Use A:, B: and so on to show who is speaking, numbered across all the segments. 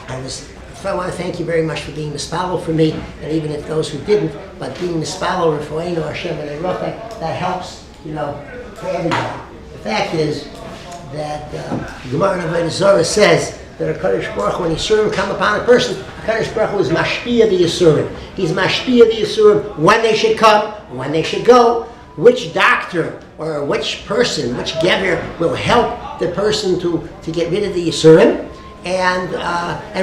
A: I want to thank you very much for being mispalo for me, and even if those who didn't, but being mispalo Refoenu Hashem and Erocheh, that helps, for everybody. The fact is that Gemara in Avodah Zarah says that HaKadosh Baruch Hu, when Yisurim come upon a person, HaKadosh Baruch Hu is mashpia the Yisurim. He's mashpia the Yisurim when they should come, when they should go, which doctor or which person, which gever will help the person to get rid of the Yisurim. And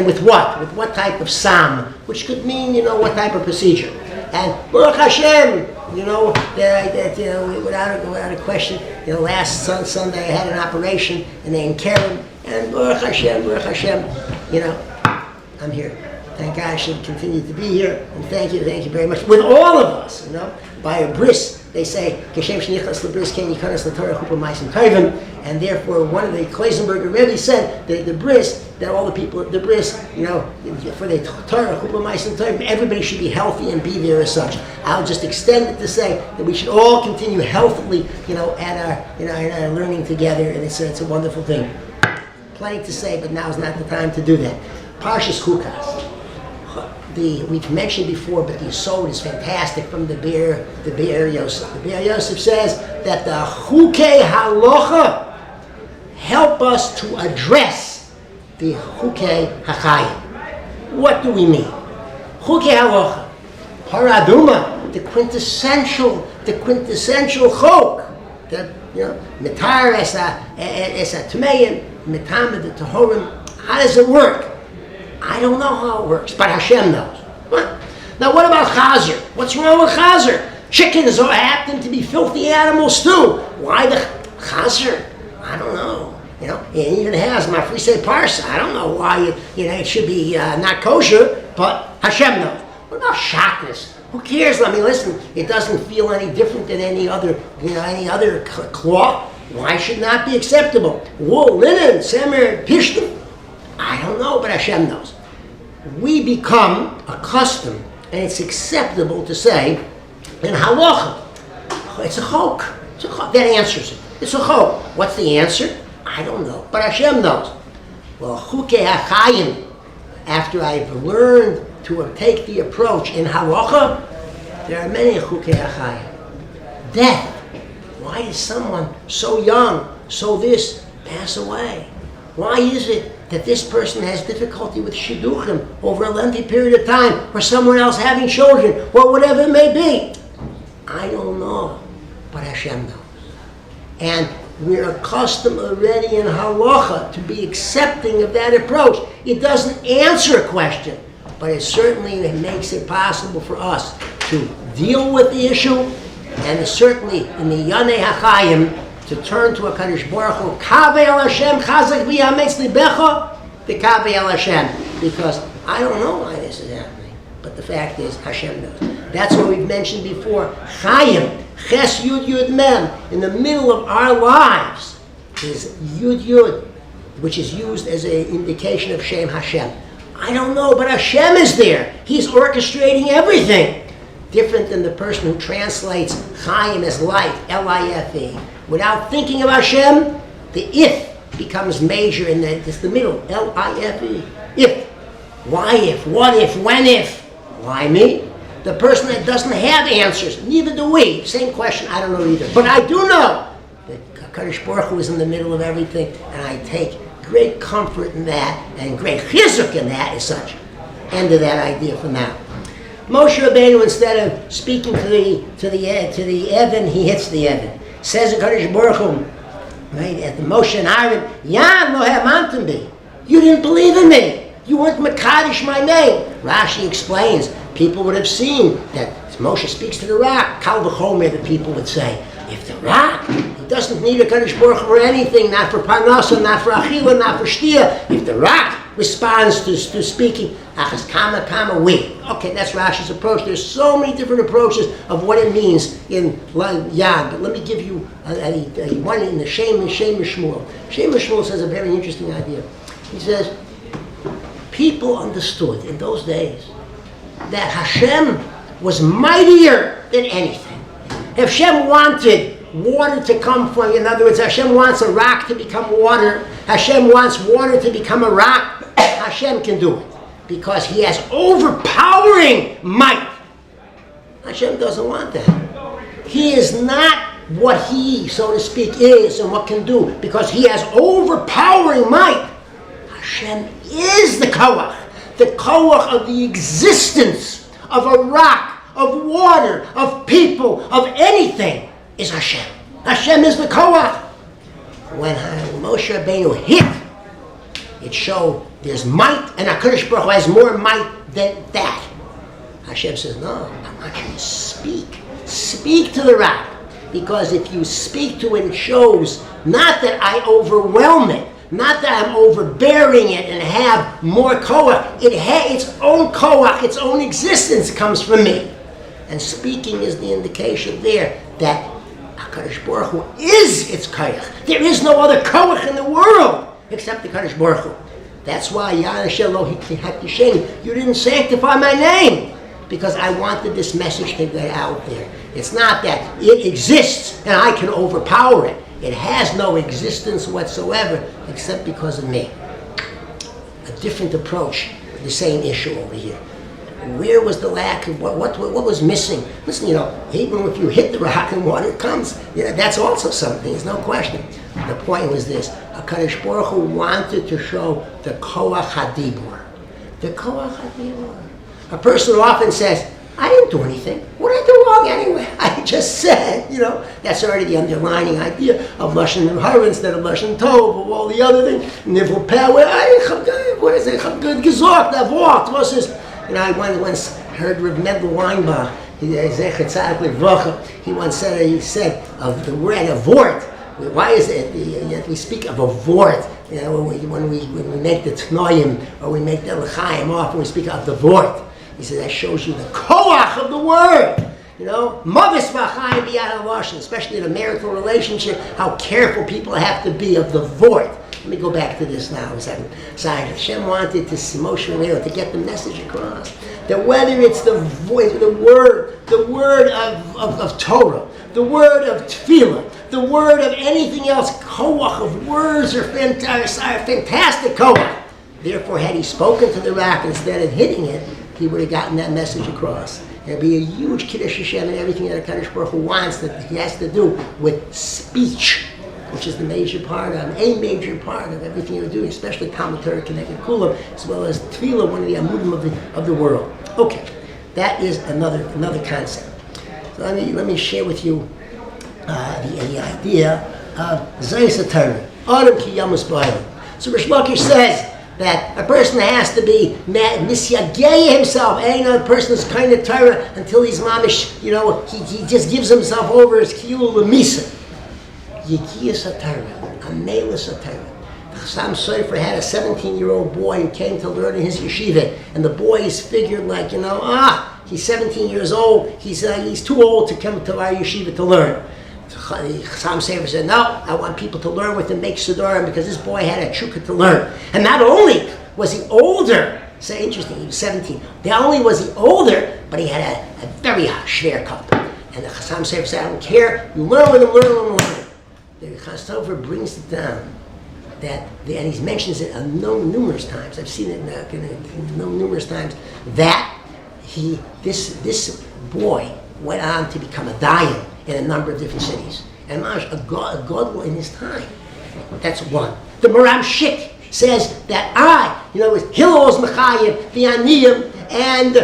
A: with what? With what type of sam? Which could mean, what type of procedure. And Baruch Hashem, without a question, last Sunday I had an operation and they Keren, and Baruch Hashem, I'm here. Thank God I should continue to be here, and thank you very much. With all of us, by a bris, they say, Keshem shenichas lebris ken yikanas l'torah chuppah ma'asim tovim, and therefore one of the Kloisenberger Rebbe said that the bris, that all the people at the bris, for the Torah chuppah ma'asim tovim, everybody should be healthy and be there as such. I'll just extend it to say that we should all continue healthily, at our learning together, and it's a wonderful thing. Plenty to say, but now's not the time to do that. Parshas Chukas. We've mentioned before, but the Yisod is fantastic from the Be'er Yosef. The Be'er Yosef says that the Chukei Halacha help us to address the Chukei HaChayim. What do we mean? Chukei Halacha, Paraduma, the quintessential chok, that Mitar Esa Tmeim, Mitamid the Tahorim. How does it work? I don't know how it works, but Hashem knows. What? Now, what about chazer? What's wrong with chazer? Chickens happen to be filthy animals too. Why the chazer? I don't know. It even has my free say parsa. I don't know why it should be not kosher, but Hashem knows. What about shatnez? Who cares? I mean, listen, it doesn't feel any different than any other cloth. Why should it not be acceptable? Wool, linen, semer, pishtim. I don't know, but Hashem knows. We become accustomed, and it's acceptable to say, in halacha, it's a chok. That answers it. It's a chok. What's the answer? I don't know, but Hashem knows. Well, chukei hachayim, after I've learned to take the approach in halacha, there are many chukei hachayim. Death. Why is someone so young, so this, pass away? Why is it that this person has difficulty with shidduchim over a lengthy period of time, or someone else having children, or whatever it may be? I don't know, but Hashem knows. And we're accustomed already in halacha to be accepting of that approach. It doesn't answer a question, but it certainly makes it possible for us to deal with the issue, and it's certainly in the Yanei HaChayim to turn to a Kadosh Baruch Hu, Kaveh El Hashem, Chazak v'yametz libecha, the Kaveh El Hashem, because I don't know why this is happening, but the fact is Hashem knows. That's what we've mentioned before. Chayim, Ches Yud Yud Mem, in the middle of our lives is Yud Yud, which is used as an indication of Shem Hashem. I don't know, but Hashem is there. He's orchestrating everything. Different than the person who translates Chayim as life, L-I-F-E. Without thinking of Hashem, the if becomes major in it's the middle, L-I-F-E. If. Why if? What if? When if? Why me? The person that doesn't have answers, neither do we. Same question, I don't know either. But I do know that Kadosh Baruch Hu is in the middle of everything, and I take great comfort in that, and great chizuk in that as such. End of that idea for now. Moshe Rabbeinu, instead of speaking to the Evan, he hits the Evan. Says the Kadosh Baruch Hu, right, at the Moshe and Aaron, Yan lo hamantam bi. You didn't believe in me. You weren't Makadosh my name. Rashi explains, people would have seen that Moshe speaks to the rock. Kal v'chomer, the people would say, if the rock, he doesn't need a Kadosh Baruch Hu for anything, not for parnasa, not for achila, not for shtia. If the rock responds to speaking, achas kama we. Okay, that's Rashi's approach. There's so many different approaches of what it means in Yad, but let me give you one in the Shem Shmuel. Shem Shmuel says a very interesting idea. He says, people understood in those days that Hashem was mightier than anything. If Hashem wanted water to come from, in other words, Hashem wants a rock to become water, Hashem wants water to become a rock, Hashem can do it because He has overpowering might. Hashem doesn't want that. He is not what He, so to speak, is and what can do because He has overpowering might. Hashem is the koach of the existence of a rock, of water, of people, of anything is Hashem. Hashem is the koach. When Moshe Rabbeinu hit, it showed there's might, and HaKadosh Baruch Hu has more might than that. Hashem says, no, I want you to speak. Speak to the rock. Because if you speak to it, it shows not that I overwhelm it, not that I'm overbearing it and have more koach. It has its own koach, its own existence comes from me. And speaking is the indication there that HaKadosh Baruch Hu is its koach. There is no other koach in the world except the HaKadosh Baruch Hu. That's why you didn't sanctify my name, because I wanted this message to get out there. It's not that it exists and I can overpower it. It has no existence whatsoever except because of me. A different approach to the same issue over here. Where was the lack of what was missing? Listen, even if you hit the rock and water comes, that's also something. There's no question. The point was this: HaKadosh Baruch Hu wanted to show the koach hadibur. The koach hadibur. A person often says, I didn't do anything. What did I do wrong anyway? I just said, that's already the underlining idea of Lashon Hara instead of Lashon Tov, of all the other things. Nivul Peh, what is it? Good gesagt, that wort. What's this? I once heard Reb Mendel Weinbach, he once said of the word avort. Why is it we speak of avort? When we make the Tnoim or we make the L'chaim, often we speak of the vort. He said that shows you the koach of the word. Mavis v'chaim b'yad ha'lashon, especially in a marital relationship, how careful people have to be of the vort. Let me go back to this now. Hashem wanted to Moshe Rabbeinu to get the message across that whether it's the voice, the word of Torah, the word of tefillah, the word of anything else, koach of words are fantastic koach. Therefore, had he spoken to the rock instead of hitting it, he would have gotten that message across. There'd be a huge Kiddush Hashem and everything that HaKadosh Baruch Hu wants that he has to do with speech, which is a major part of everything you're doing, especially Talmud Torah connected Kulam, as well as Tefillah, one of the amudim of the world. Okay, that is another concept. So let me share with you the idea of Zayis HaTorah, Adam Ki Yamus B'Olam. So Rish Lakish says that a person has to be misyagei himself. Ain't a person is kind of Torah until he's mamish, he just gives himself over as kiyul l'misa. Yikiyas HaTorah, Amelis HaTorah. Chassam Sofer had a 17-year-old boy who came to learn in his yeshiva, and the boy is figured like, he's 17 years old, he's too old to come to our yeshiva to learn. Chassam Sofer said, no, I want people to learn with him, make Sidurim, because this boy had a chukah to learn. And not only was he older, so interesting, he was 17, not only was he older, but he had a very shver cup. And the Chassam Sofer said, I don't care, you learn with him, learn. The Chassam Sofer brings it down and he mentions it numerous times. I've seen it numerous times that this boy went on to become a dayan in a number of different cities, and a god in his time. That's one. The Maram Shik says that it was Hillel's Mechayim, the Aniyim, and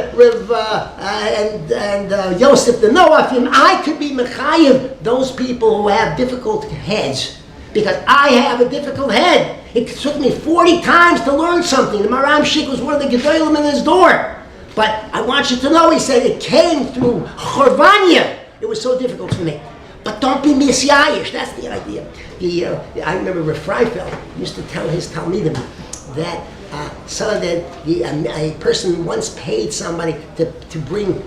A: Yosef the Noafim. I could be Mechayim those people who have difficult heads, because I have a difficult head. It took me 40 times to learn something. The Maram Shik was one of the Gedolim in his door. But I want you to know, he said, it came through Chorvanya. It was so difficult for me. But don't be misyayish. That's the idea. I remember Rav Freifeld used to tell his Talmidim that a person once paid somebody to bring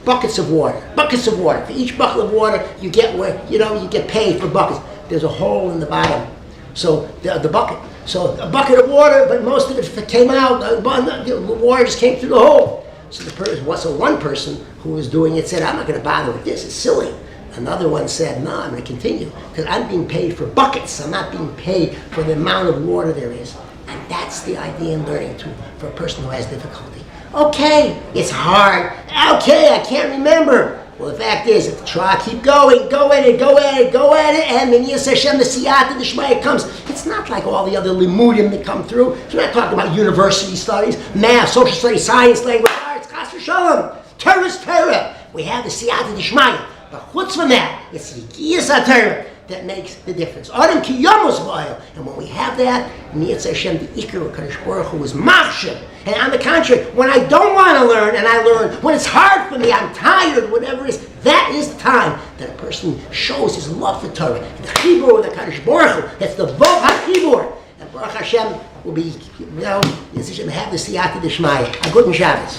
A: buckets of water. For each bucket of water, you get paid for buckets. There's a hole in the bottom. So the bucket. So a bucket of water, but most of it came out. The water just came through the hole. So one person who was doing it said, I'm not going to bother with this. It's silly. Another one said, no, I'm going to continue because I'm being paid for buckets. I'm not being paid for the amount of water there is. And that's the idea in learning too, for a person who has difficulty. Okay, it's hard. Okay, I can't remember. Well, the fact is, if you try, keep going, go at it, and when Yis Hashem, the Siyata, the Shmaya comes, it's not like all the other limudim that come through. We're not talking about university studies, math, social studies, science, language, arts, Chas v'Shalom. Torah is Torah. We have the Siyata, the Shmaya. But what's from that? It's the Yis Torah that makes the difference. Adam ki yamos v'ayil. And when we have that, Yis Hashem, the Ikar HaKadosh Baruch Hu is machshav. And on the contrary, when I don't want to learn, and I learn, when it's hard for me, I'm tired, whatever it is, that is the time that a person shows his love for Torah. The chibur with the Kadosh Baruch Hu, that's the Vov HaChibur. And Baruch Hashem will be, Yis Hashem have the Siyata D'Shmaya. A good Shabbos.